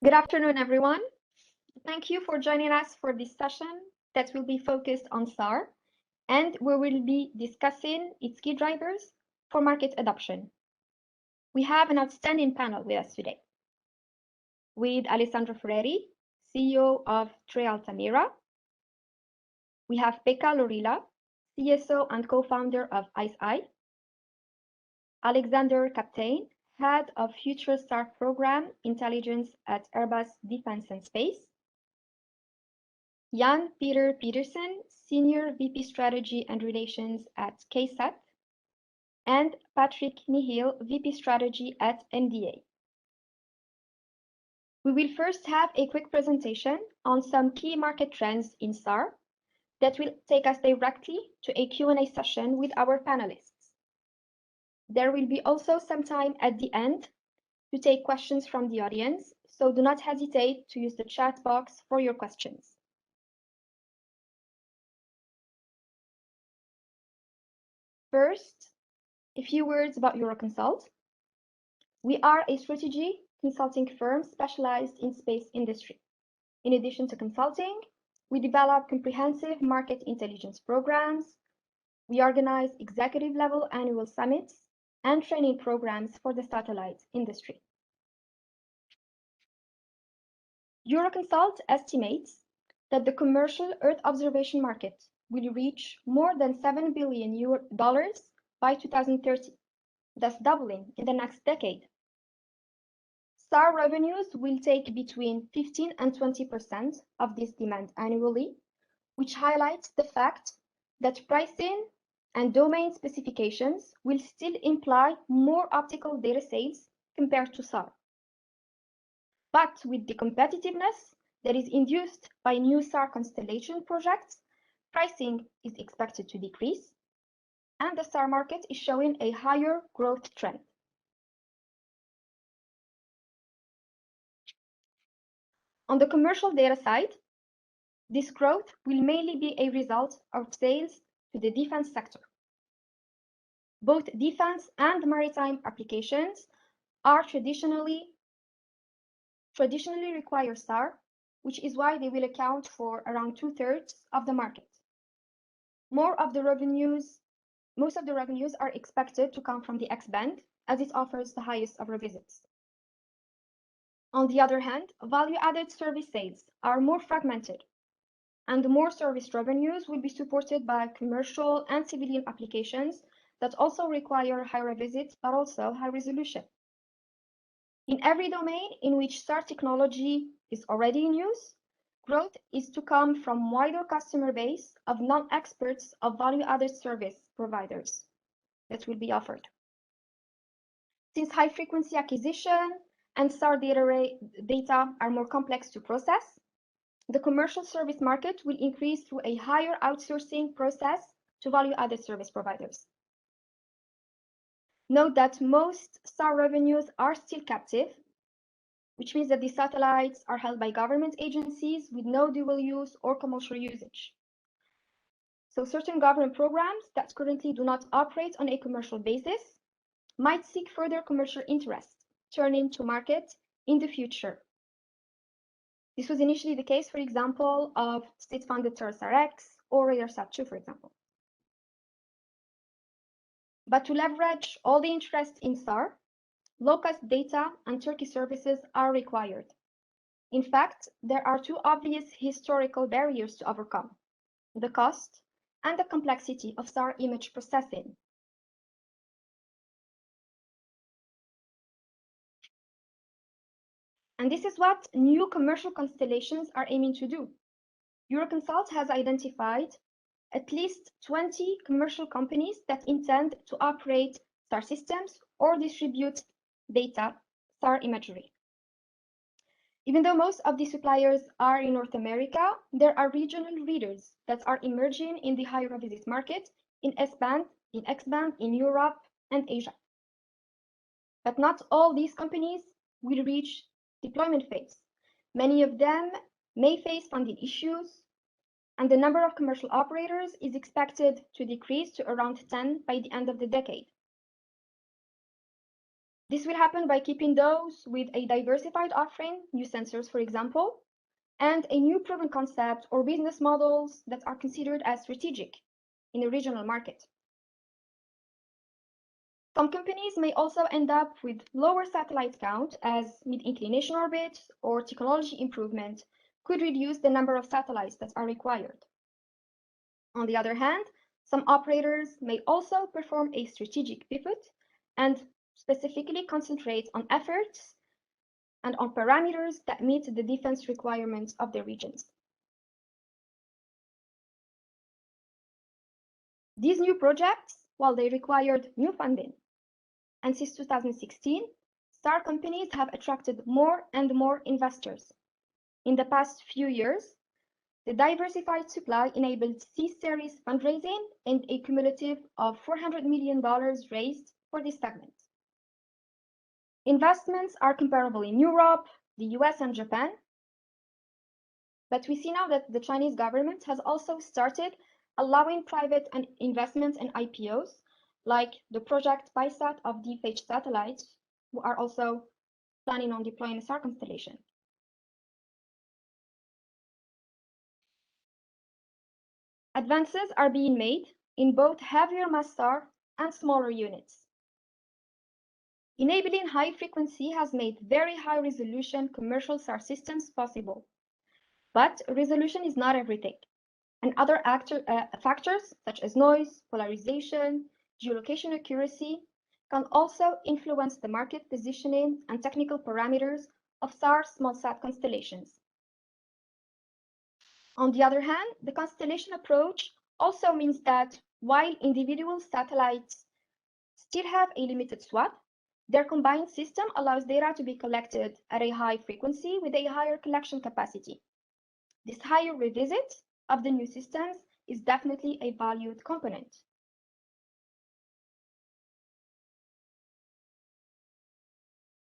Good afternoon, everyone. Thank you for joining us for this session that will be focused on SAR, and we will be discussing its key drivers for market adoption. We have an outstanding panel with us today, with Alessandro Ferreri, CEO of Tre Altamira. We have Pekka Lorila, CSO and co-founder of ICEYE. Alexander Kaptein, Head of Future SAR Program Intelligence at Airbus Defence and Space. Jan Peter Petersen, Senior VP Strategy and Relations at KSAT, and Patrick Nihil, VP Strategy at MDA. We will first have a quick presentation on some key market trends in SAR that will take us directly to a Q&A session with our panelists. There will be also some time at the end to take questions from the audience, so do not hesitate to use the chat box for your questions. First, a few words about Euroconsult. We are a strategy consulting firm specialized in space industry. In addition to consulting, we develop comprehensive market intelligence programs. We organize executive-level annual summits and training programs for the satellite industry. Euroconsult estimates that the commercial Earth observation market will reach more than $7 billion by 2030, thus doubling in the next decade. SAR revenues will take between 15 and 20% of this demand annually, which highlights the fact that pricing and domain specifications will still imply more optical data sales compared to SAR. But with the competitiveness that is induced by new SAR constellation projects, pricing is expected to decrease, and the SAR market is showing a higher growth trend. On the commercial data side, this growth will mainly be a result of sales to the defense sector. Both defense and maritime applications are traditionally require SAR, which is why they will account for around 2/3 of the market. Most of the revenues are expected to come from the X-band, as it offers the highest of revisits. On the other hand, value-added service sales are more fragmented, and more service revenues will be supported by commercial and civilian applications that also require high revisits, but also high resolution. In every domain in which SAR technology is already in use, growth is to come from wider customer base of non-experts of value-added service providers that will be offered. Since high-frequency acquisition and SAR data are more complex to process, the commercial service market will increase through a higher outsourcing process to value-added service providers. Note that most SAR revenues are still captive, which means that the satellites are held by government agencies with no dual use or commercial usage. So certain government programs that currently do not operate on a commercial basis might seek further commercial interest, turning to market in the future. This was initially the case, for example, of state-funded TerraSAR-X or RadarSat-2, for example. But to leverage all the interest in SAR, low-cost data and turnkey services are required. In fact, there are two obvious historical barriers to overcome: the cost and the complexity of SAR image processing. And this is what new commercial constellations are aiming to do. Euroconsult has identified at least 20 commercial companies that intend to operate SAR systems or distribute data SAR imagery. Even though most of these suppliers are in North America, there are regional leaders that are emerging in the high revisit market in S-band, in X-band, in Europe and Asia. But not all these companies will reach deployment phase. Many of them may face funding issues, and the number of commercial operators is expected to decrease to around 10 by the end of the decade. This will happen by keeping those with a diversified offering, new sensors, for example, and a new proven concept or business models that are considered as strategic in a regional market. Some companies may also end up with lower satellite count as mid-inclination orbit or technology improvement could reduce the number of satellites that are required. On the other hand, some operators may also perform a strategic pivot and specifically concentrate on efforts and on parameters that meet the defense requirements of their regions. These new projects, while they required new funding, and since 2016, SAR companies have attracted more and more investors. In the past few years, the diversified supply enabled C-Series fundraising and a cumulative of $400 million raised for this segment. Investments are comparable in Europe, the US, and Japan. But we see now that the Chinese government has also started allowing private investments and IPOs, like the project PISAT of deep-age satellites, who are also planning on deploying a SAR constellation. Advances are being made in both heavier mass SAR and smaller units. Enabling high frequency has made very high resolution commercial SAR systems possible. But resolution is not everything. And other factors such as noise, polarization, geolocation accuracy can also influence the market positioning and technical parameters of SAR smallsat constellations. On the other hand, the constellation approach also means that while individual satellites still have a limited SWaP, their combined system allows data to be collected at a high frequency with a higher collection capacity. This higher revisit of the new systems is definitely a valued component.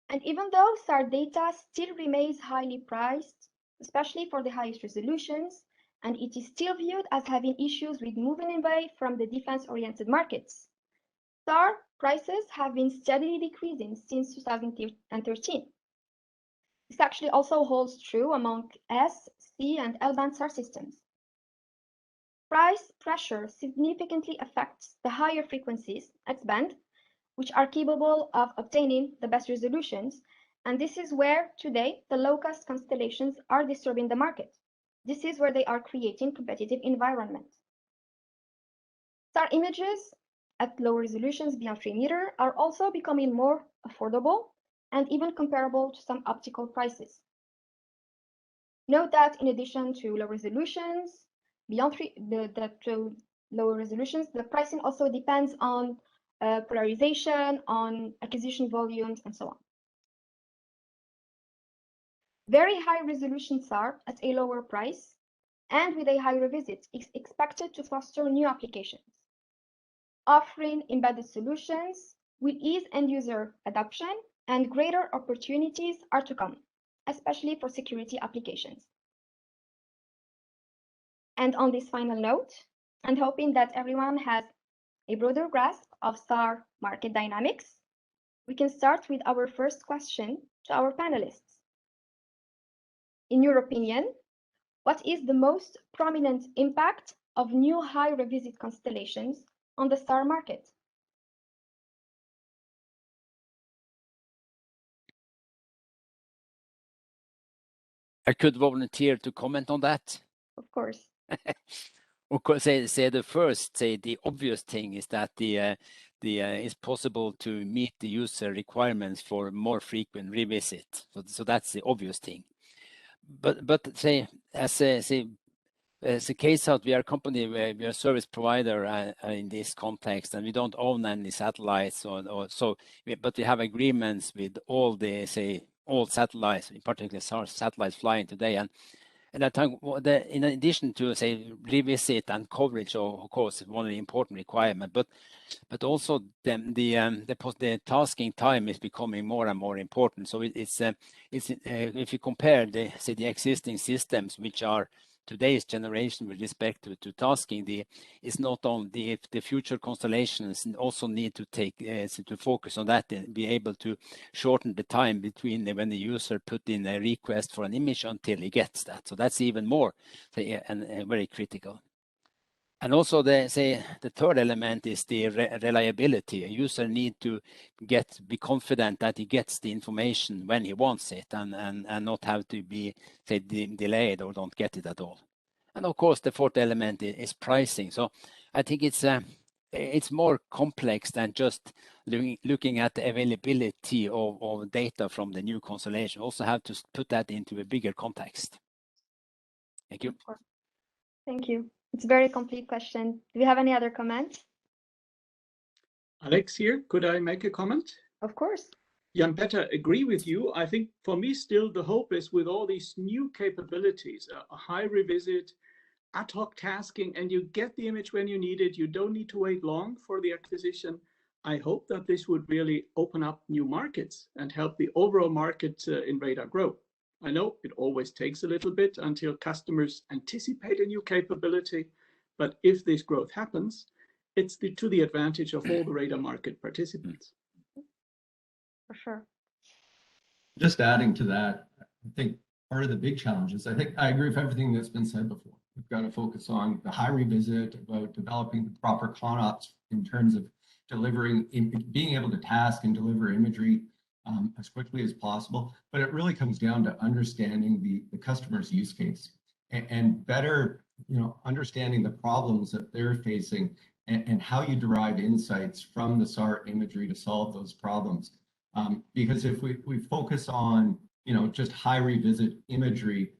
And even though SAR data still remains highly priced, especially for the highest resolutions, and it is still viewed as having issues with moving away from the defense-oriented markets, SAR prices have been steadily decreasing since 2013. This actually also holds true among S, C, and L-band SAR systems. Price pressure significantly affects the higher frequencies, X-band, which are capable of obtaining the best resolutions, and this is where today the low-cost constellations are disturbing the market. This is where they are creating competitive environment. SAR images at low resolutions beyond 3 meters are also becoming more affordable and even comparable to some optical prices. Note that in addition to low resolutions, beyond lower resolutions, the pricing also depends on polarization, on acquisition volumes, and so on. Very high resolution SAR at a lower price and with a high revisit is expected to foster new applications. Offering embedded solutions will ease end-user adoption, and greater opportunities are to come, especially for security applications. And on this final note, and hoping that everyone has a broader grasp of SAR market dynamics, we can start with our first question to our panelists. In your opinion, what is the most prominent impact of new high revisit constellations on the SAR market? I could volunteer to comment on that. Of course. Of course, the obvious thing is that it's possible to meet the user requirements for more frequent revisit. So that's the obvious thing. But say as a case out, we are a company where we are a service provider in this context, and we don't own any satellites but we have agreements with all all satellites, in particular satellites flying today. And I think in addition to revisit and coverage, of course, one of the important requirements, but also the tasking time is becoming more and more important. So it's if you compare the existing systems, which are today's generation with respect to tasking is not only if the future constellations also need to take to focus on that and be able to shorten the time between when the user put in a request for an image until he gets that. So that's even more and very critical. And also the third element is the reliability. A user need to be confident that he gets the information when he wants it and not have to be delayed or don't get it at all. And of course the fourth element is pricing. So I think it's more complex than just looking at the availability of data from the new constellation. Also have to put that into a bigger context. Thank you. Thank you. It's a very complete question. Do we have any other comments? Alex here, could I make a comment? Of course. Jan-Petter, agree with you. I think for me still the hope is with all these new capabilities, a high revisit, ad hoc tasking, and you get the image when you need it. You don't need to wait long for the acquisition. I hope that this would really open up new markets and help the overall market in radar grow. I know it always takes a little bit until customers anticipate a new capability, but if this growth happens, it's to the advantage of all the radar market participants. For sure. Just adding to that, I think part of the big challenges, I think I agree with everything that's been said before. We've got to focus on the high revisit, about developing the proper ConOps in terms of delivering, being able to task and deliver imagery as quickly as possible. But it really comes down to understanding the customer's use case and better, understanding the problems that they're facing and how you derive insights from the SAR imagery to solve those problems. Because if we focus on, just high revisit imagery,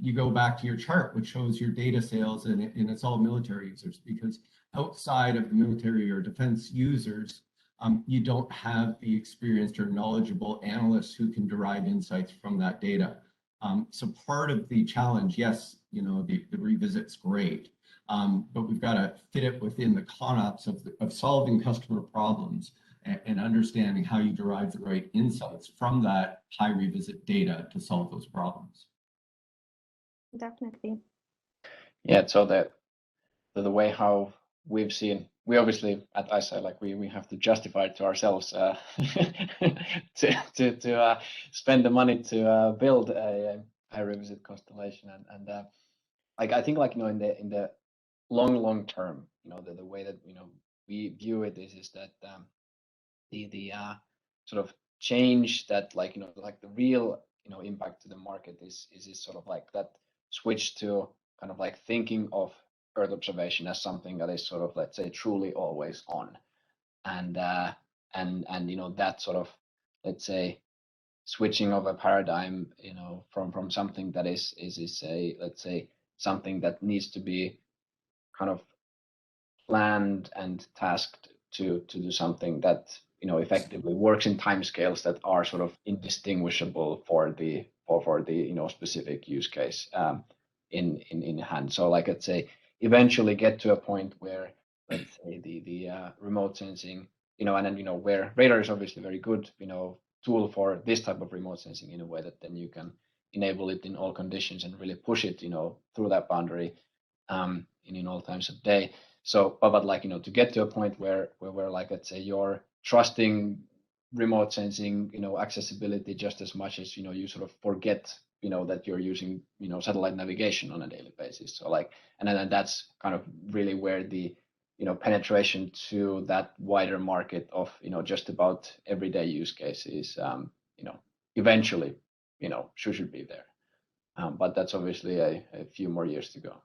you go back to your chart, which shows your data sales, and it's all military users, because outside of the military or defense users, you don't have the experienced or knowledgeable analysts who can derive insights from that data. So part of the challenge, yes, the revisit's great, but we've got to fit it within the ConOps of solving customer problems and understanding how you derive the right insights from that high revisit data to solve those problems. Definitely. Yeah, so the way how we've seen, we obviously at ISAR, like we have to justify it to ourselves to spend the money to build a high revisit constellation, and like I think in the long term, the way that we view it is that the sort of change that like the real impact to the market is sort of like that switch to kind of like thinking of Earth observation as something that is sort of, let's say, truly always on, and that sort of, let's say, switching of a paradigm, from something that is a, let's say, something that needs to be kind of planned and tasked to do something that effectively works in timescales that are sort of indistinguishable for the specific use case in hand. So like, let's say, eventually get to a point where, let's say, the remote sensing, and then where radar is obviously very good tool for this type of remote sensing, in a way that then you can enable it in all conditions and really push it through that boundary in all times of day. So but like to get to a point where like, let's say, you're trusting remote sensing accessibility just as much as you sort of forget that you're using satellite navigation on a daily basis. So like, and then that's kind of really where the penetration to that wider market of just about everyday use cases eventually should be there, but that's obviously a few more years to go.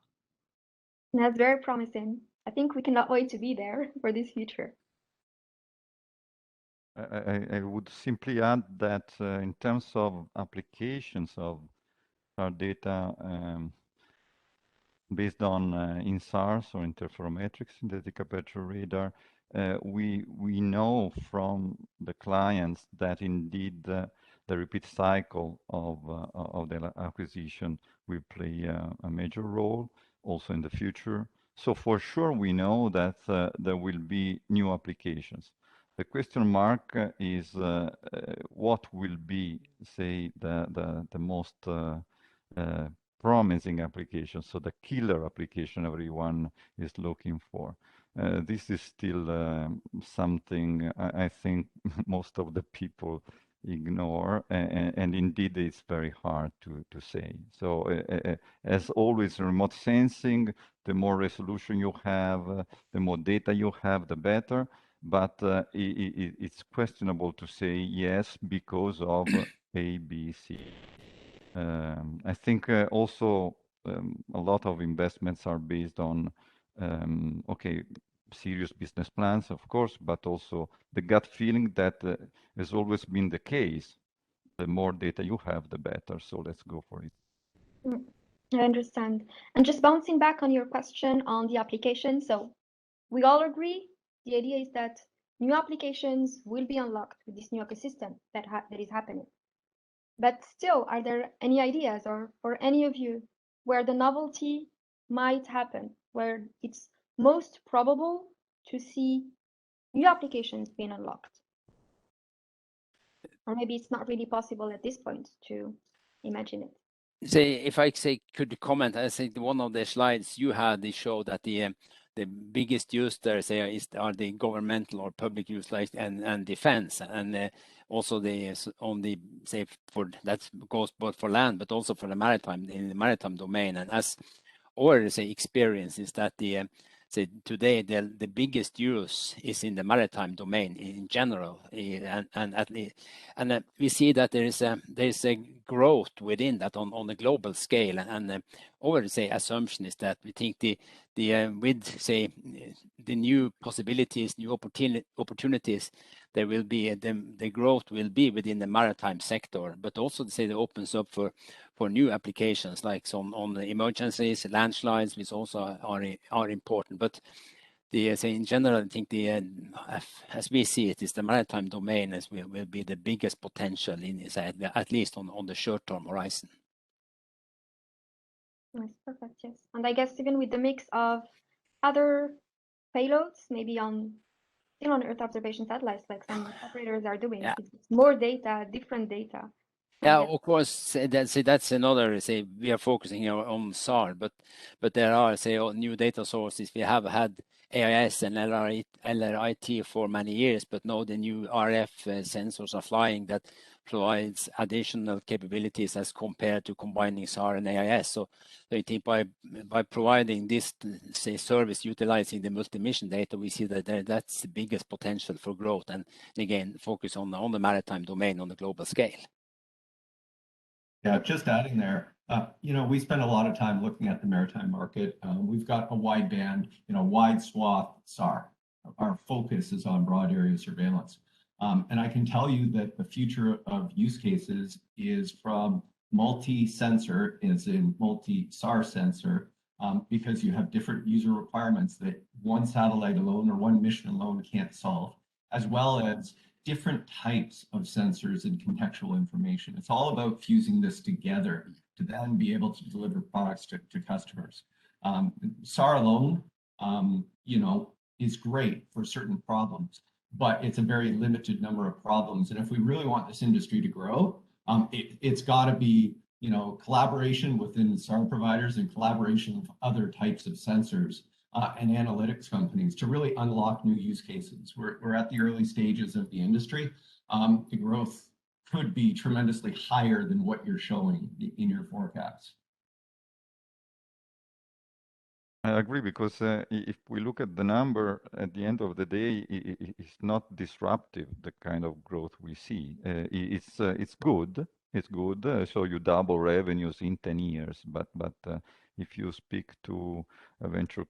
That's very promising. I think we cannot wait to be there for this future. I would simply add that in terms of applications of our data based on INSARs or interferometric synthetic aperture radar, we know from the clients that indeed the repeat cycle of the acquisition will play a major role also in the future. So for sure we know that there will be new applications. The question mark is what will be, say, the most promising application, so the killer application everyone is looking for. This is still something I think most of the people ignore, and indeed it's very hard to say. So as always, remote sensing, the more resolution you have, the more data you have, the better. But it's questionable to say yes because of A, B, C. I think also a lot of investments are based on, okay, serious business plans, of course, but also the gut feeling that has always been the case. The more data you have, the better. So let's go for it. I understand. And just bouncing back on your question on the application, so we all agree the idea is that new applications will be unlocked with this new ecosystem that is happening. But still, are there any ideas, or for any of you, where the novelty might happen, where it's most probable to see new applications being unlocked? Or maybe it's not really possible at this point to imagine it. Say, if I could comment, I think one of the slides you had, they show that the biggest users are the governmental or public use, like and defense, and also on the say for that goes both for land but also for the maritime, in the maritime domain. And as our experience is that say today the biggest use is in the maritime domain in general, and we see that there is a growth within that on a global scale, and our assumption is that we think the with the new possibilities, new opportunities, there will be the growth will be within the maritime sector, but also it opens up for new applications like on the emergencies, landslides, which also are important. But in general, I think as we see it, is the maritime domain will be the biggest potential in at least on the short-term horizon. Nice, perfect, yes. And I guess even with the mix of other payloads, maybe still on Earth observation satellites, like some operators are doing, it's more data, different data. Yeah, of course, that's another, we are focusing here on SAR, but there are, new data sources. We have had AIS and LRIT for many years, but now the new RF sensors are flying that provides additional capabilities as compared to combining SAR and AIS. So I think by providing this, service utilizing the multi-mission data, we see that that's the biggest potential for growth, and again, focus on the maritime domain on the global scale. Yeah, just adding there, we spend a lot of time looking at the maritime market. We've got a wide band, wide swath SAR. Our focus is on broad area surveillance. And I can tell you that the future of use cases is from multi-sensor, as in multi-SAR sensor, because you have different user requirements that one satellite alone or one mission alone can't solve, as well as different types of sensors and contextual information. It's all about fusing this together to then be able to deliver products to customers. SAR alone, is great for certain problems, but it's a very limited number of problems. And if we really want this industry to grow, it's got to be, collaboration within SAR providers and collaboration with other types of sensors and analytics companies to really unlock new use cases. We're at the early stages of the industry. The growth could be tremendously higher than what you're showing in your forecasts. I agree, because if we look at the number, at the end of the day, it's not disruptive, the kind of growth we see. It's good. It's good. So you double revenues in 10 years. But if you speak to a venture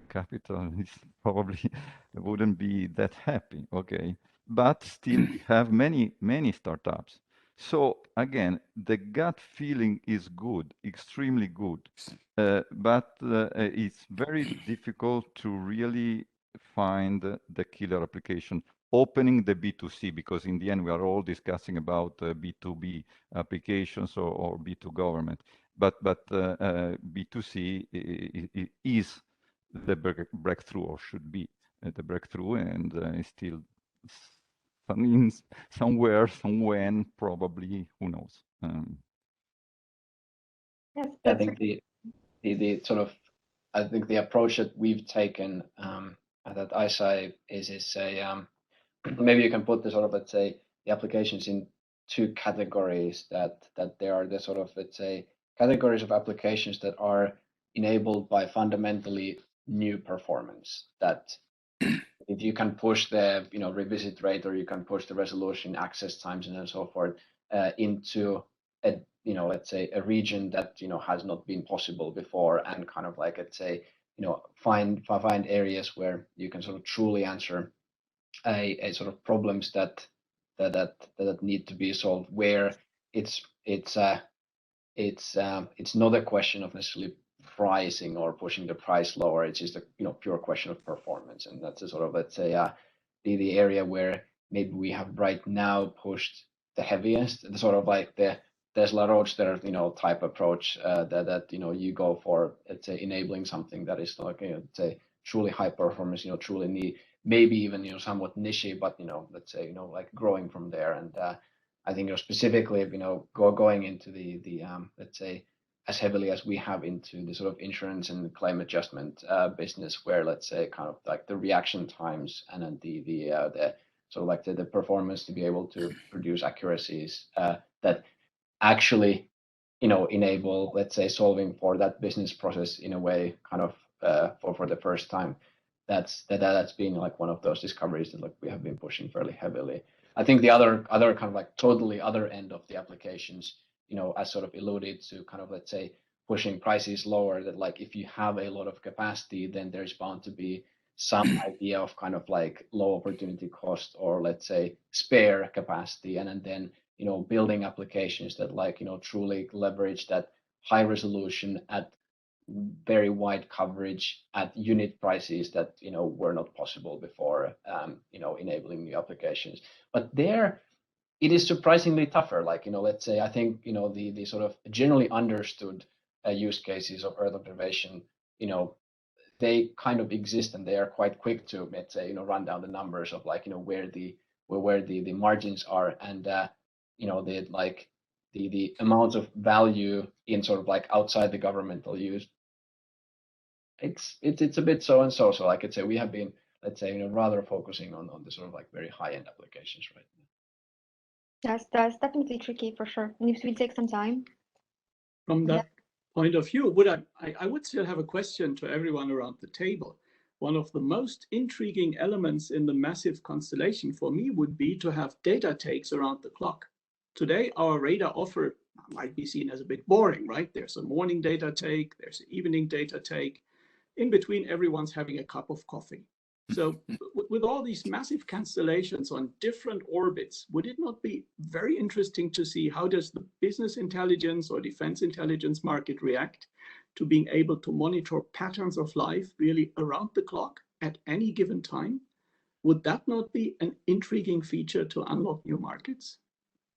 capital, it probably wouldn't be that happy. Okay. But still, we have many startups. So again, the gut feeling is good, extremely good. But it's very difficult to really find the killer application. Opening the B2C, because in the end we are all discussing about B2B applications or B2 government. But B2C is the breakthrough, or should be the breakthrough, and is still somewhere, somewhen, probably, who knows. Yes, I that's think the sort of, I think the approach that we've taken that ISI is a maybe you can put the sort of, let's say, the applications in two categories, that there are the sort of, let's say, categories of applications that are enabled by fundamentally new performance, that if you can push the revisit rate, or you can push the resolution, access times, and so forth into a let's say a region that has not been possible before, and kind of like, let's say, find areas where you can sort of truly answer a sort of problems that need to be solved, where it's not a question of necessarily pricing or pushing the price lower. It's just a pure question of performance, and that's a sort of, let's say, the area where maybe we have right now pushed the heaviest, the sort of like the Tesla Roadster type approach, that you go for, let's say, enabling something that is like, let's say, truly high performance, truly need, maybe even somewhat niche, but let's say like growing from there. And I think specifically, going into the let's say, as heavily as we have into the sort of insurance and claim adjustment business, where, let's say, kind of like the reaction times and then the sort of like the performance to be able to produce accuracies that actually enable, let's say, solving for that business process in a way, kind of for the first time. That's been like one of those discoveries that like we have been pushing fairly heavily. I think the other kind of like totally other end of the applications, as sort of alluded to, kind of, let's say, pushing prices lower, that like if you have a lot of capacity, then there's bound to be some idea of kind of like low opportunity cost, or let's say spare capacity, and then building applications that like truly leverage that high resolution at very wide coverage at unit prices that were not possible before, enabling new applications. But there it is surprisingly tougher. Like let's say, I think the sort of generally understood use cases of Earth observation, they kind of exist, and they are quite quick to, let's say, run down the numbers of like where the margins are, and the like the amounts of value in sort of like outside the governmental use. It's a bit so and so. So like I say, we have been, let's say, rather focusing on the sort of like very high end applications right now. Yes, that's definitely tricky for sure, and it will take some time. From that point of view, I would still have a question to everyone around the table. One of the most intriguing elements in the massive constellation for me would be to have data takes around the clock. Today, our radar offer might be seen as a bit boring, right? There's a morning data take, there's an evening data take. In between, everyone's having a cup of coffee. So with all these massive constellations on different orbits, would it not be very interesting to see how does the business intelligence or defense intelligence market react to being able to monitor patterns of life really around the clock at any given time? Would that not be an intriguing feature to unlock new markets?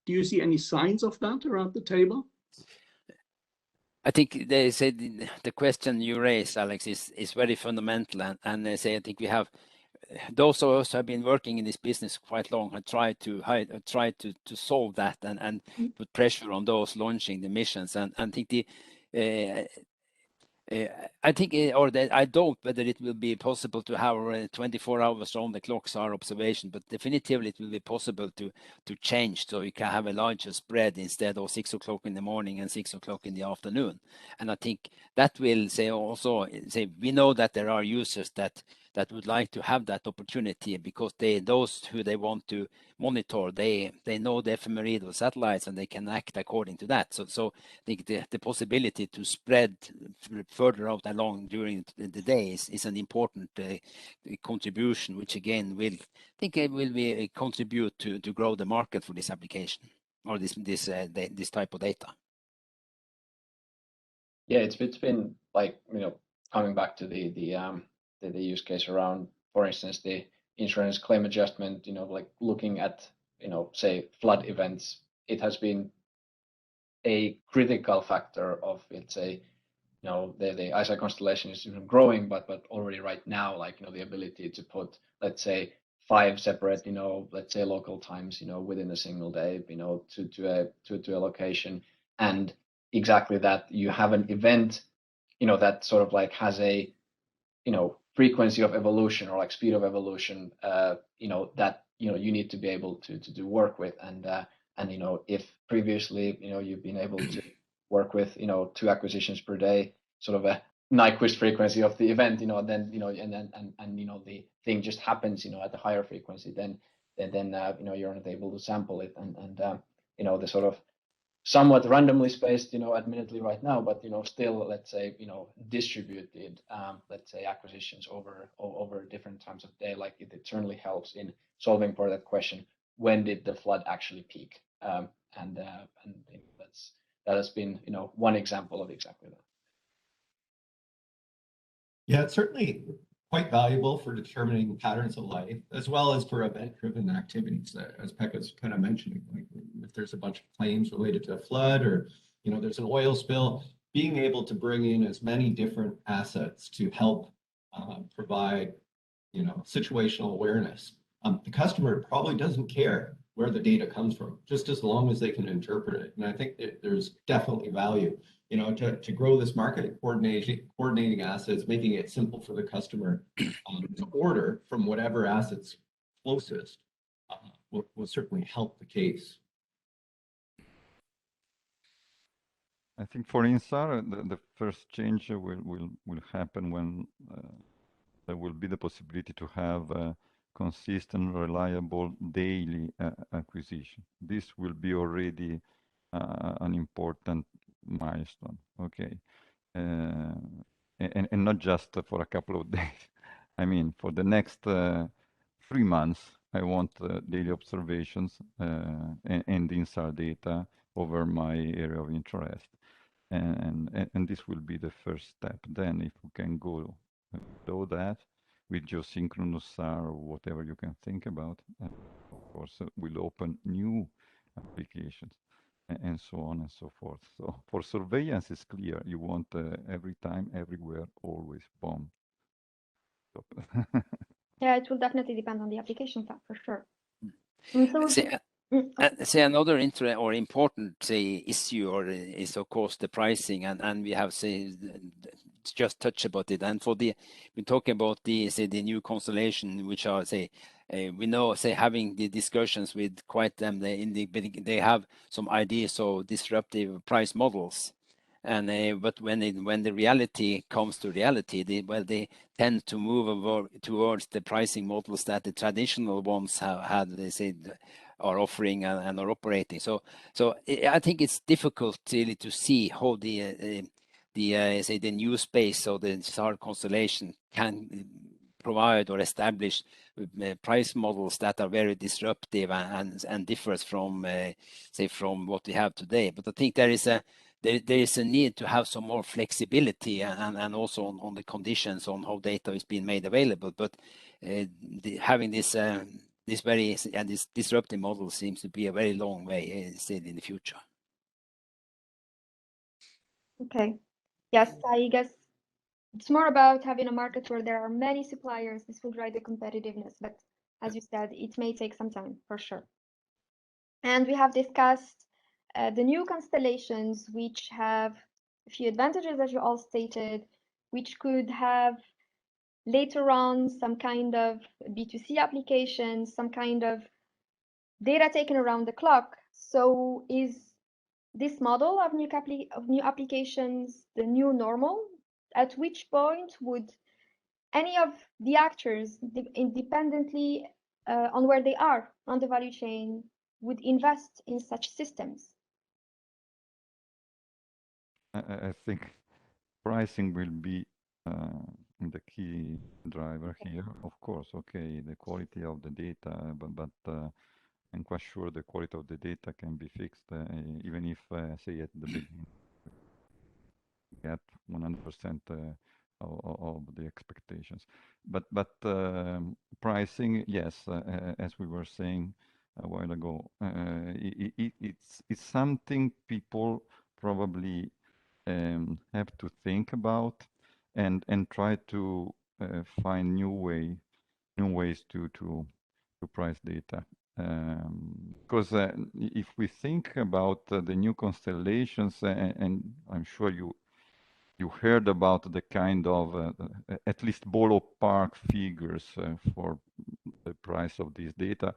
Do you see any signs of that around the table? I think they say the question you raise, Alex, is very fundamental, and they say I think we have those of us who have been working in this business quite long and try to solve that and put pressure on those launching the missions, and I think I think, I doubt whether it will be possible to have 24 hours on the clock SAR observation, but definitively it will be possible to change, so you can have a larger spread instead of 6 o'clock in the morning and 6 o'clock in the afternoon. And I think that will say we know that there are users that would like to have that opportunity, because those who they want to monitor, they know the ephemeral satellites and they can act according to that. So I think the possibility to spread further out along during the day is an important contribution, which again will be contribute to grow the market for this application, or this type of data. Yeah, it's been like coming back to the use case around, for instance, the insurance claim adjustment. Like looking at say flood events, it has been a critical factor of, let's say, the ISI constellation is growing, but already right now, like the ability to put, let's say, 5 separate let's say local times within a single day to a location, and exactly that. You have an event, that sort of like has a, frequency of evolution or like speed of evolution, that, you need to be able to do work with. And if previously, you've been able to work with, 2 acquisitions per day, sort of a Nyquist frequency of the event, then, the thing just happens, at a higher frequency, then you're not able to sample it. And the sort of somewhat randomly spaced, admittedly right now, but still, let's say, distributed, let's say, acquisitions over different times of day, like it certainly helps in solving for that question: when did the flood actually peak? And that has been, one example of exactly that. Yeah, it's certainly quite valuable for determining patterns of life, as well as for event-driven activities, as Pekka's kind of mentioning. Like if there's a bunch of claims related to a flood, or there's an oil spill, being able to bring in as many different assets to help provide situational awareness. The customer probably doesn't care where the data comes from, just as long as they can interpret it. And I think that there's definitely value to grow this market, coordinating assets, making it simple for the customer to order from whatever assets closest will certainly help the case. I think for INSAR, the first change will happen when there will be the possibility to have consistent, reliable daily acquisition. This will be already an important milestone. Okay. And not just for a couple of days. I mean, for the next 3 months, I want daily observations and INSAR data over my area of interest. And this will be the first step. Then if we can go below that with geosynchronous SAR or whatever you can think about, of course, will open new applications and so on and so forth. So for surveillance, it's clear you want every time, everywhere, always bomb. Yeah, it will definitely depend on the application for sure. And so say another important issue is of course the pricing, and we have just touched about it. And for we're talking about the new constellation, which are we know having the discussions with quite them they have some ideas of disruptive price models. And but when the reality comes to reality, they tend to move towards the pricing models that the traditional ones have had. Are offering and are operating. So I think it's difficult really to see how the new space or the SAR constellation can provide or establish price models that are very disruptive and differs from from what we have today. But I think there is a need to have some more flexibility and also on the conditions on how data is being made available. But having this disruptive model seems to be a very long way still in the future. Okay. Yes, I guess it's more about having a market where there are many suppliers. This will drive the competitiveness, but as you said, it may take some time for sure. And we have discussed the new constellations, which have a few advantages, as you all stated, which could have later on some kind of B2C applications, some kind of data taken around the clock. So is this model of new applications the new normal? At which point would any of the actors, independently on where they are on the value chain, would invest in such systems? I think pricing will be the key driver here. Of course, okay, the quality of the data, but I'm quite sure the quality of the data can be fixed, even if, say, at the beginning, get 100% of the expectations. But pricing, yes, as we were saying a while ago, it's something people probably have to think about and try to find new ways to price data. Because if we think about the new constellations, and I'm sure you heard about the kind of at least ballpark figures for the price of this data.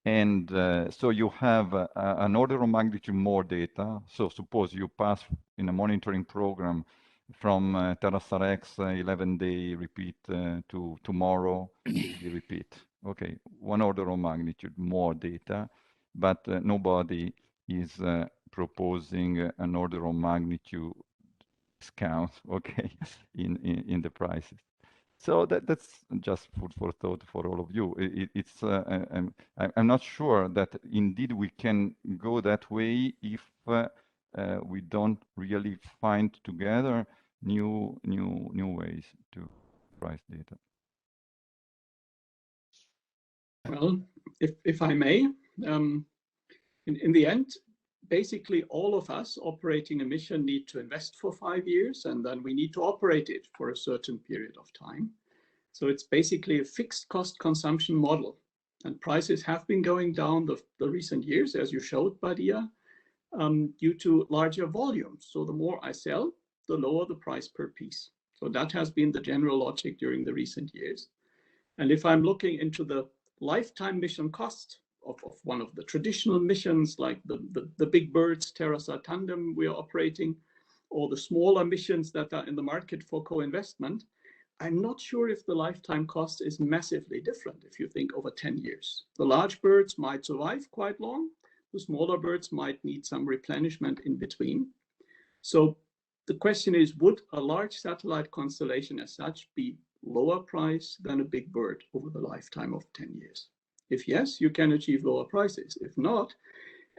And so you have an order of magnitude more data. So suppose you pass in a monitoring program from TerraSAR X 11-day repeat to tomorrow daily repeat. Okay, one order of magnitude more data, but nobody is proposing an order of magnitude discount, okay, in the prices. So that's just food for thought for all of you. I'm not sure that indeed we can go that way if we don't really find together new ways to price data. Well, if I may, in the end, basically all of us operating a mission need to invest for 5 years, and then we need to operate it for a certain period of time. So it's basically a fixed cost consumption model. And prices have been going down the recent years, as you showed, Badia, due to larger volumes. So the more I sell, the lower the price per piece. So that has been the general logic during the recent years. And if I'm looking into the lifetime mission cost of one of the traditional missions, like the big birds, TerraSAR Tandem we are operating, or the smaller missions that are in the market for co-investment, I'm not sure if the lifetime cost is massively different if you think over 10 years. The large birds might survive quite long. The smaller birds might need some replenishment in between. So the question is, would a large satellite constellation as such be lower price than a big bird over the lifetime of 10 years? If yes, you can achieve lower prices. If not,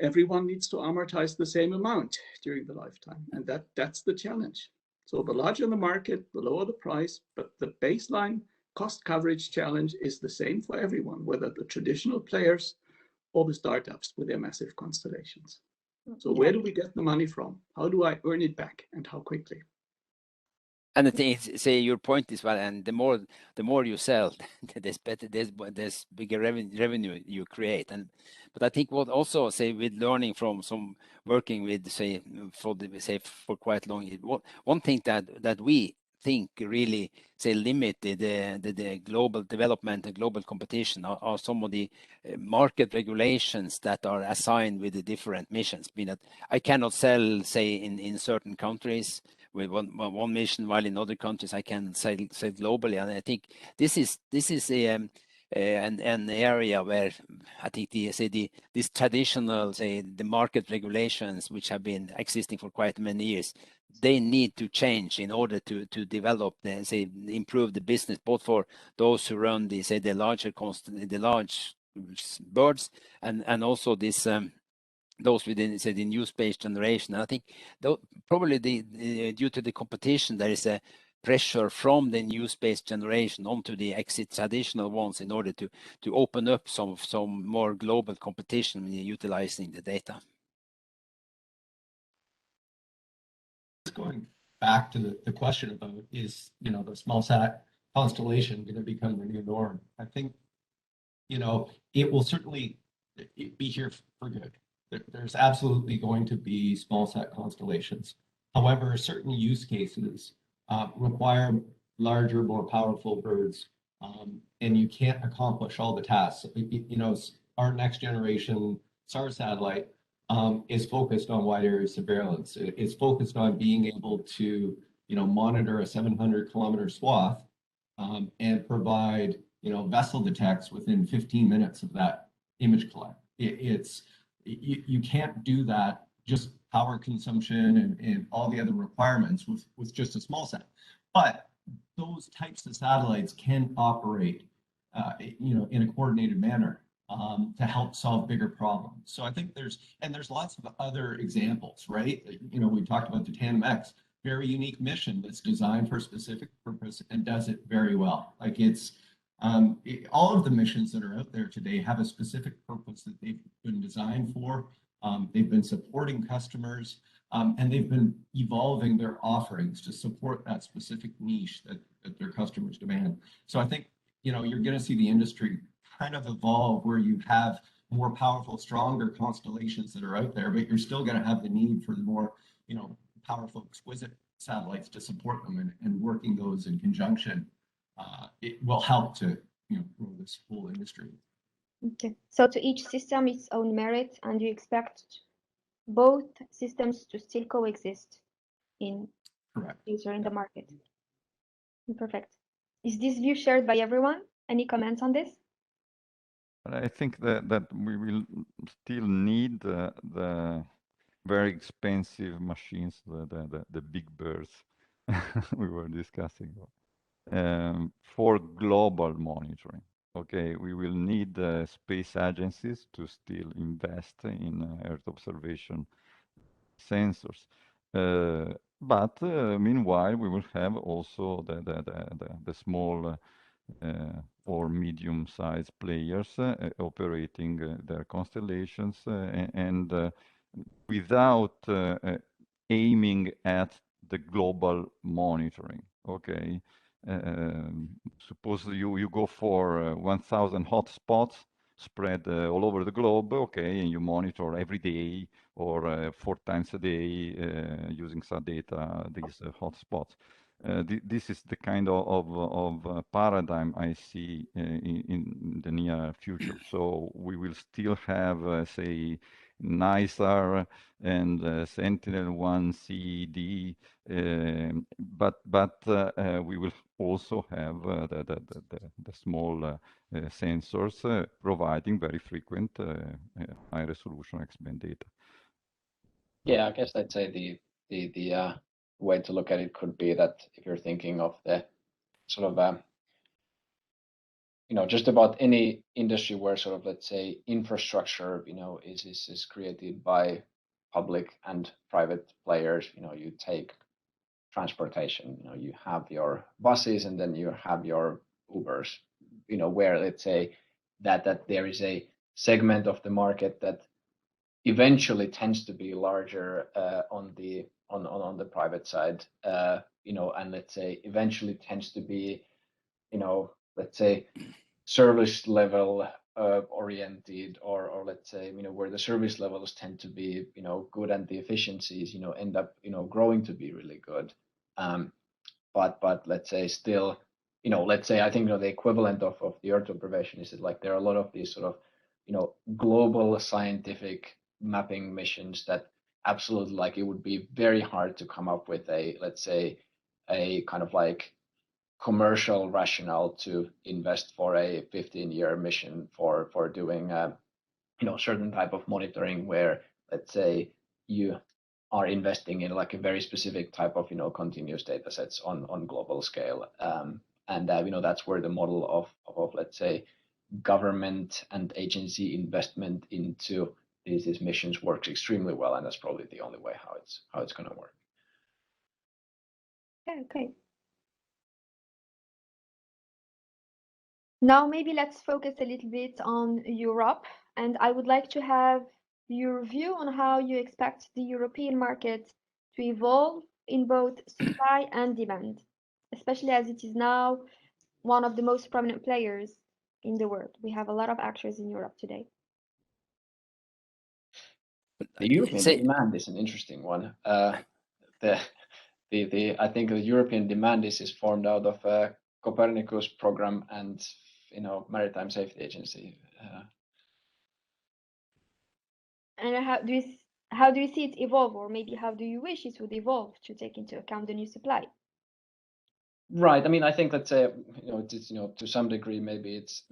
everyone needs to amortize the same amount during the lifetime. And that's the challenge. So the larger the market, the lower the price, but the baseline cost coverage challenge is the same for everyone, whether the traditional players or the startups with their massive constellations. So where do we get the money from? How do I earn it back, and how quickly? And the thing is, say your point is well, and the more you sell, there's better, there's bigger revenue you create. And but I think what also say with learning from some working with say for quite long, one thing that we think really say limited the global development and global competition are some of the market regulations that are assigned with the different missions. Meaning that I cannot sell say in certain countries with one mission, while in other countries I can say globally. And I think this is an area where I think this traditional the market regulations which have been existing for quite many years, they need to change in order to develop improve the business, both for those who run the large birds and also this those within the new space generation. And I think probably due to the competition, there is a pressure from the new space generation onto the traditional ones in order to open up some more global competition utilizing the data. Going back to the question about is the small sat constellation going to become the new norm? I think it will certainly be here for good. There's absolutely going to be small sat constellations. However, certain use cases require larger, more powerful birds, and you can't accomplish all the tasks. Our next generation SAR satellite is focused on wide area surveillance. It's focused on being able to monitor a 700-kilometer swath and provide vessel detects within 15 minutes of that image collect. You can't do that, just power consumption and all the other requirements with just a small sat. But those types of satellites can operate in a coordinated manner to help solve bigger problems. So I think there's lots of other examples, right? We talked about the Tandem X, very unique mission that's designed for a specific purpose and does it very well. Like all of the missions that are out there today have a specific purpose that they've been designed for. They've been supporting customers, and they've been evolving their offerings to support that specific niche that their customers demand. So I think you're going to see the industry kind of evolve where you have more powerful, stronger constellations that are out there, but you're still going to have the need for the more, powerful, exquisite satellites to support them, and working those in conjunction, it will help to, grow this whole industry. Okay, so to each system its own merit, and you expect both systems to still coexist in Correct. future in the market. Perfect. Is this view shared by everyone? Any comments on this? I think that we will still need the very expensive machines, the big birds we were discussing, for global monitoring. Okay, we will need space agencies to still invest in Earth observation sensors. But meanwhile, we will have also the small or medium-sized players operating their constellations, and without aiming at the global monitoring. Okay, suppose you go for 1,000 hotspots spread all over the globe, okay, and you monitor every day or 4 times a day using SAR data these hotspots. This is the kind of paradigm I see in the near future. So we will still have, say, NISAR and Sentinel-1 CED, but we will also have the small sensors providing very frequent high-resolution X-band data. Yeah, I guess I'd say the way to look at it could be that if you're thinking of the sort of just about any industry where sort of, let's say, infrastructure is created by public and private players. You take transportation, you have your buses, and then you have your Ubers, where, let's say, that there is a segment of the market that eventually tends to be larger on the private side, and let's say eventually tends to be, let's say, service level oriented, or let's say, where the service levels tend to be, good, and the efficiencies, end up, growing to be really good. But let's say still, let's say, I think, the equivalent of the Earth observation is that, like, there are a lot of these sort of, global scientific mapping missions that absolutely, like, it would be very hard to come up with let's say, a kind of like commercial rationale to invest for a 15-year mission for doing certain type of monitoring, where, let's say, you are investing in like a very specific type of continuous data sets on global scale, and that's where the model of let's say government and agency investment into these missions works extremely well, and that's probably the only way how it's going to work. Okay. Now maybe let's focus a little bit on Europe, and I would like to have your view on how you expect the European market to evolve in both supply and demand, especially as it is now one of the most prominent players in the world. We have a lot of actors in Europe today. The European demand is an interesting one. I think the European demand is formed out of a Copernicus program and Maritime Safety Agency. And how do you see it evolve, or maybe how do you wish it would evolve to take into account the new supply? Right. I mean, I think, let's say, it's, to some degree, maybe it's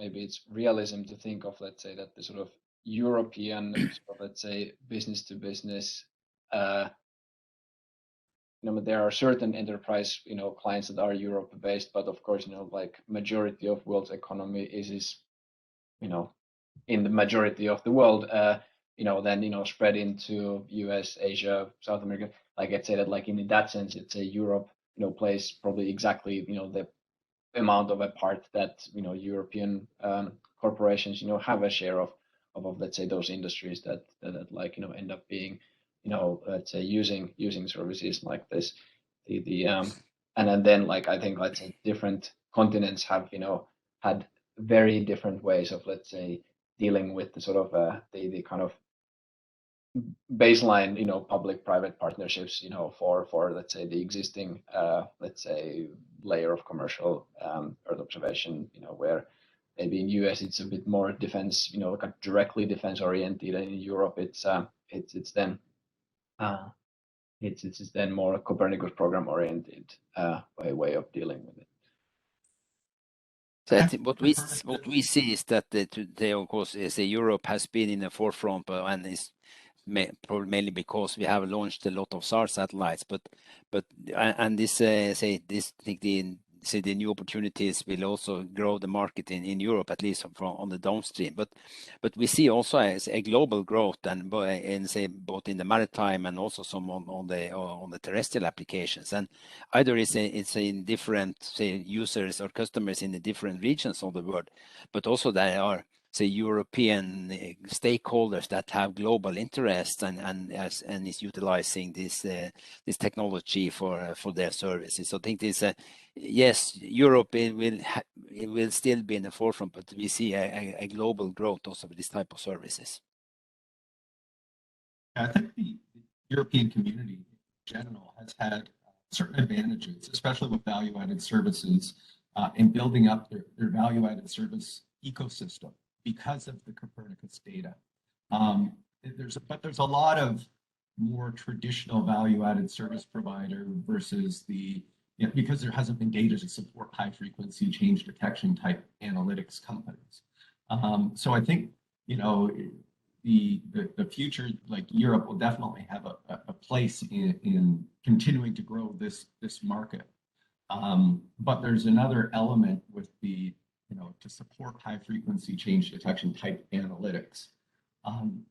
realism to think of, let's say, that the sort of European sort of, let's say, business to business, there are certain enterprise, clients that are Europe based, but of course, like majority of world's economy is in the majority of the world, then, spread into US, Asia, South America. Like I'd say that, like, in that sense, it's a Europe, plays probably exactly, the amount of a part that, European corporations, have a share of, let's say, those industries that like, end up being, let's say, using services like this. And then, like, I think, let's say, different continents have, had very different ways of, let's say, dealing with the sort of the kind of baseline, public-private partnerships, for let's say the existing let's say layer of commercial Earth observation, where maybe in US it's a bit more defense, kind of directly defense oriented, and in Europe it's then it's then more Copernicus program oriented way of dealing with it. So I think what we see is that today, of course, is Europe has been in the forefront, and is probably mainly because we have launched a lot of SAR satellites. But this the new opportunities will also grow the market in Europe, at least on the downstream. But we see also as a global growth, and both in the maritime and also some on the terrestrial applications. And either it's in different users or customers in the different regions of the world, but also there are European stakeholders that have global interests and is utilizing this technology for their services. So I think this yes, Europe it will still be in the forefront, but we see a global growth also with this type of services. I think the European community in general has had certain advantages, especially with value-added services, in building up their value-added service ecosystem because of the Copernicus data. There's a lot of more traditional value-added service provider versus because there hasn't been data to support high-frequency change detection type analytics companies. So I think the future, like Europe, will definitely have a place in continuing to grow this market. But there's another element with to support high frequency change detection type analytics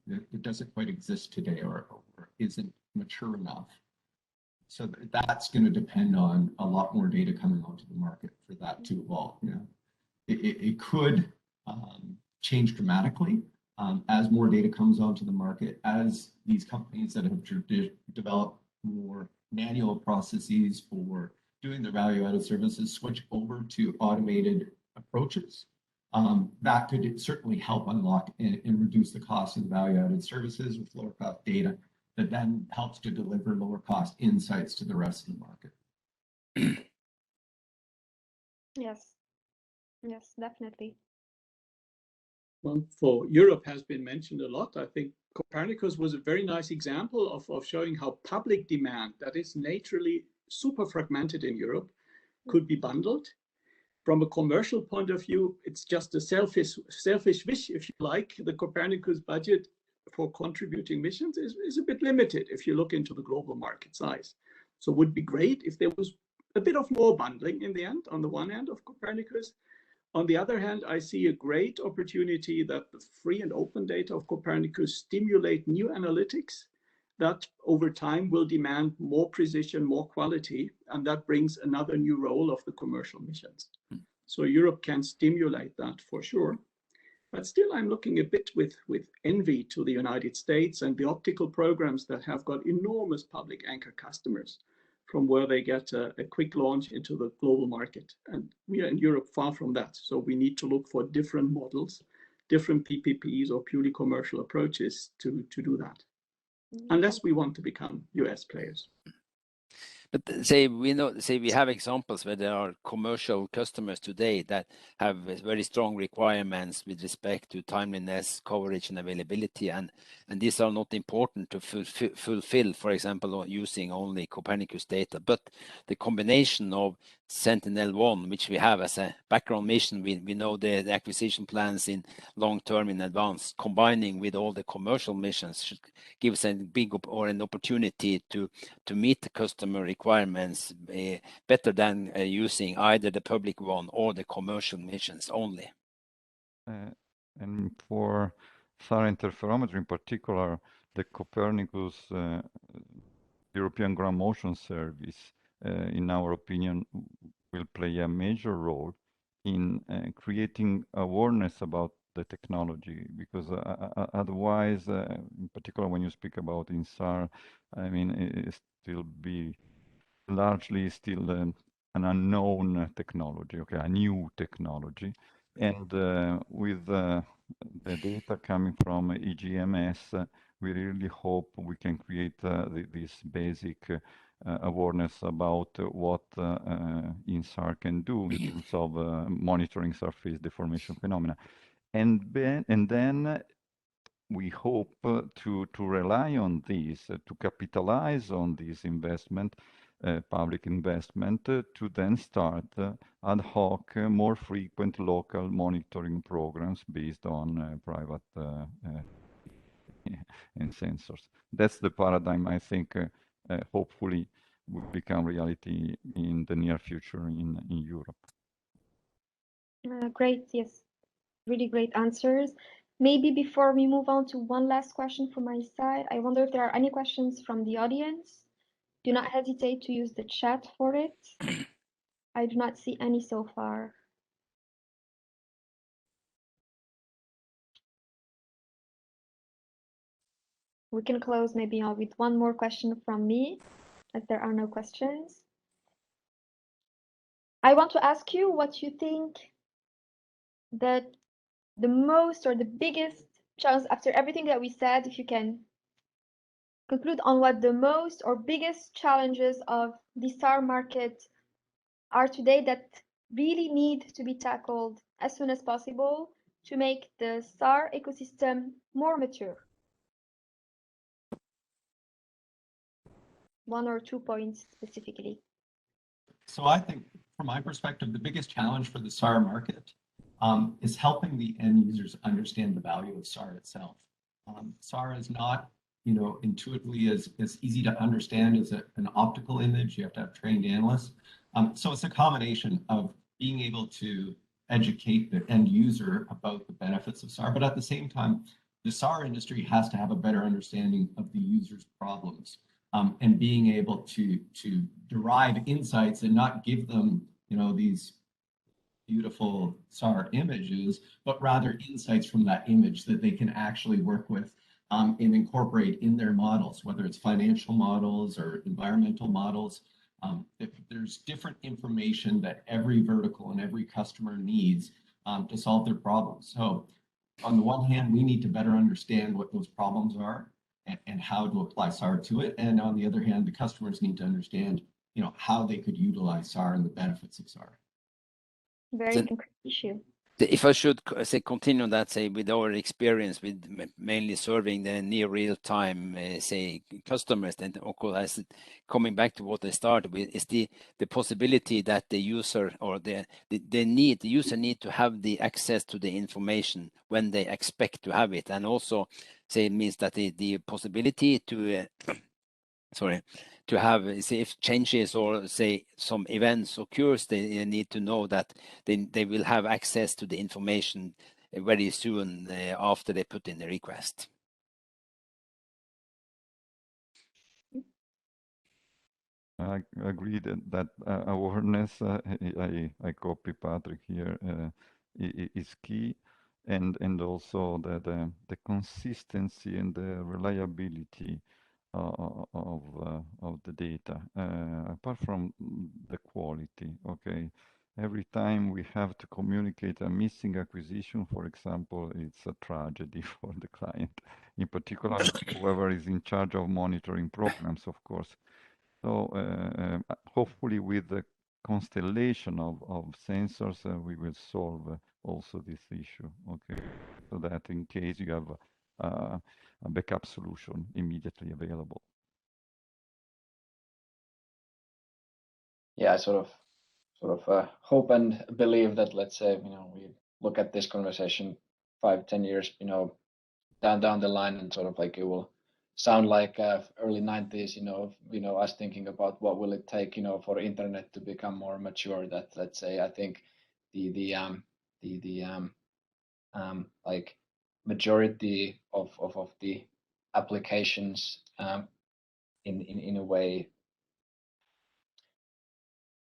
that doesn't quite exist today or isn't mature enough. So that's going to depend on a lot more data coming onto the market for that to evolve. It could change dramatically as more data comes onto the market, as these companies that have developed more manual processes for doing their value-added services switch over to automated approaches. That could certainly help unlock and reduce the cost of the value-added services with lower cost data that then helps to deliver lower cost insights to the rest of the market. Yes, definitely. Well, for Europe has been mentioned a lot. I think Copernicus was a very nice example of showing how public demand that is naturally super fragmented in Europe could be bundled. From a commercial point of view, it's just a selfish wish, if you like. The Copernicus budget for contributing missions is a bit limited if you look into the global market size. So it would be great if there was a bit of more bundling in the end, on the one hand of Copernicus. On the other hand, I see a great opportunity that the free and open data of Copernicus stimulate new analytics that over time will demand more precision, more quality, and that brings another new role of the commercial missions. So Europe can stimulate that for sure. But still, I'm looking a bit with envy to the United States and the optical programs that have got enormous public anchor customers from where they get a quick launch into the global market. And we are in Europe far from that. So we need to look for different models, different PPPs or purely commercial approaches to do that. Unless we want to become US players. But we have examples where there are commercial customers today that have very strong requirements with respect to timeliness, coverage, and availability, and these are not important to fulfill, for example, using only Copernicus data. But the combination of Sentinel-1, which we have as a background mission, we know the acquisition plans in long term in advance, combining with all the commercial missions should give us an opportunity to meet the customer requirements better than using either the public one or the commercial missions only. And for SAR interferometry in particular, the Copernicus European Ground Motion Service, in our opinion, will play a major role in creating awareness about the technology, because otherwise, in particular when you speak about in SAR, I mean, it still be largely still an unknown technology, okay, a new technology. And with the data coming from EGMS, we really hope we can create this basic awareness about what INSAR can do in terms of monitoring surface deformation phenomena. And then we hope to rely on this, to capitalize on this investment, public investment, to then start ad hoc, more frequent local monitoring programs based on private and sensors. That's the paradigm I think hopefully will become reality in the near future in Europe. Great, yes, really great answers. Maybe before we move on to one last question from my side, I wonder if there are any questions from the audience. Do not hesitate to use the chat for it. I do not see any so far. We can close maybe with one more question from me, as there are no questions. I want to ask you what you think that the most or the biggest challenge, after everything that we said, if you can conclude on what the most or biggest challenges of the SAR market are today that really need to be tackled as soon as possible to make the SAR ecosystem more mature. 1 or 2 points specifically. So I think from my perspective, the biggest challenge for the SAR market is helping the end users understand the value of SAR itself. SAR is not, intuitively as easy to understand as an optical image. You have to have trained analysts. So it's a combination of being able to educate the end user about the benefits of SAR, but at the same time, the SAR industry has to have a better understanding of the user's problems. And being able to derive insights and not give them, these beautiful SAR images, but rather insights from that image that they can actually work with and incorporate in their models, whether it's financial models or environmental models. If there's different information that every vertical and every customer needs to solve their problems. So on the one hand, we need to better understand what those problems are and how to apply SAR to it. And on the other hand, the customers need to understand, how they could utilize SAR and the benefits of SAR. Very concrete issue. If I should say continue that, say with our experience with mainly serving the near real time, say customers, then of course coming back to what I started with is the possibility that the user or the user need to have the access to the information when they expect to have it, and also say it means that the possibility to to have, say, if changes or say some events occurs, they need to know that they will have access to the information very soon after they put in the request. I agree that awareness, I copy Patrick here, is key, and also the consistency and the reliability of the data, apart from the quality. Okay, every time we have to communicate a missing acquisition, for example, it's a tragedy for the client, in particular whoever is in charge of monitoring programs, of course. So hopefully with the constellation of sensors, we will solve also this issue. Okay, so that in case you have a backup solution immediately available. Yeah, I sort of hope and believe that, let's say, we look at this conversation 5-10 years, down the line, and sort of like it will sound like early 90s, us thinking about what will it take, for internet to become more mature. That, let's say, I think the like majority of the applications in a way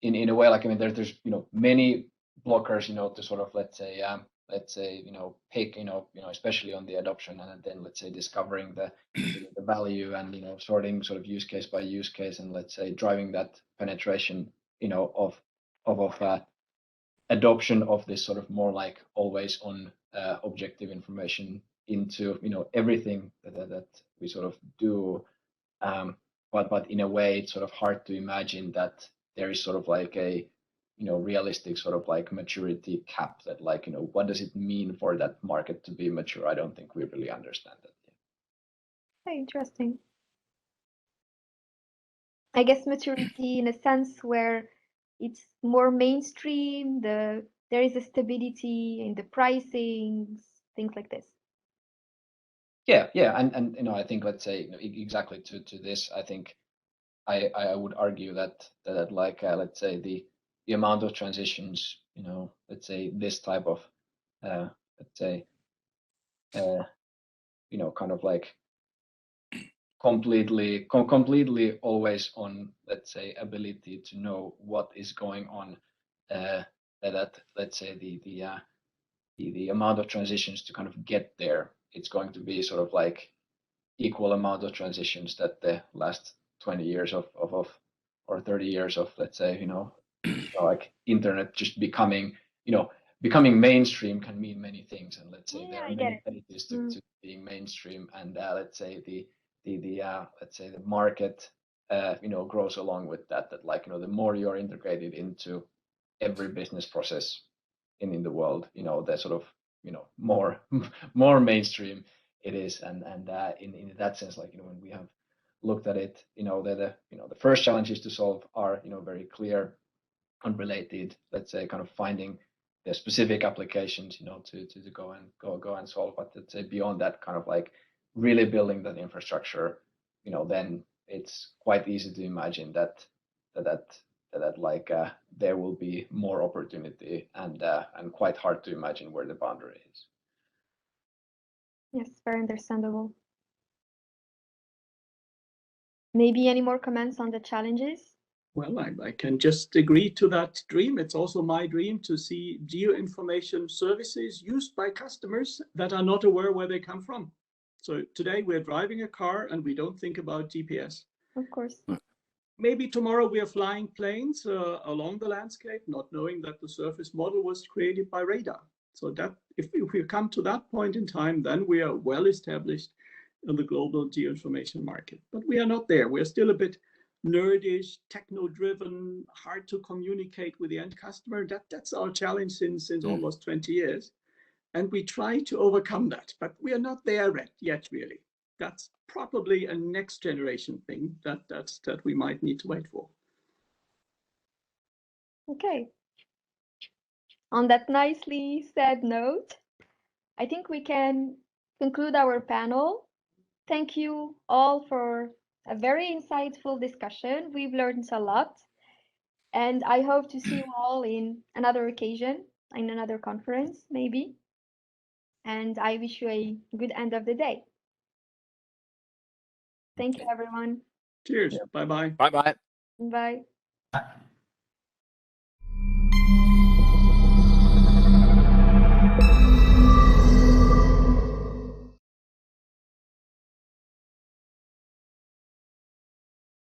like, I mean, there's many blockers, to sort of, let's say pick, especially on the adoption, and then let's say discovering the value, and sorting sort of use case by use case, and let's say driving that penetration, of adoption of this sort of more like always on objective information into everything that we sort of do, but in a way it's sort of hard to imagine that there is sort of like a realistic sort of like maturity cap that like what does it mean for that market to be mature. I don't think we really understand that yet. Very interesting. I guess maturity in a sense where it's more mainstream, there is a stability in the pricings, things like this. Yeah, and I think, let's say exactly to this, I think I would argue that like let's say the amount of transitions, let's say this type of let's say kind of like completely always on, let's say, ability to know what is going on, that let's say the amount of transitions to kind of get there, it's going to be sort of like equal amount of transitions that the last 20 years of or 30 years of, let's say, like internet just becoming mainstream can mean many things, and let's say there are many benefits to being mainstream, and let's say the let's say the market grows along with that like the more you're integrated into every business process in the world, the sort of more mainstream it is, and in that sense, like when we have looked at it, the first challenges to solve are very clear, unrelated, let's say, kind of finding the specific applications to go and solve. But let's say beyond that, kind of like really building that infrastructure, then it's quite easy to imagine that like there will be more opportunity, and quite hard to imagine where the boundary is. Yes, very understandable. Maybe any more comments on the challenges? Well, I can just agree to that dream. It's also my dream to see geoinformation services used by customers that are not aware where they come from. So today we're driving a car and we don't think about GPS. Of course. Maybe tomorrow we are flying planes along the landscape, not knowing that the surface model was created by radar. So that if we come to that point in time, then we are well established in the global geoinformation market. But we are not there. We're still a bit nerdish, techno-driven, hard to communicate with the end customer. That's our challenge since almost 20 years. And we try to overcome that, but we are not there yet, really. That's probably a next generation thing that we might need to wait for. Okay. On that nicely said note, I think we can conclude our panel. Thank you all for a very insightful discussion. We've learned a lot, and I hope to see you all in another occasion, in another conference, maybe. And I wish you a good end of the day. Thank you, everyone. Cheers. Bye-bye. Bye-bye. Bye. Bye.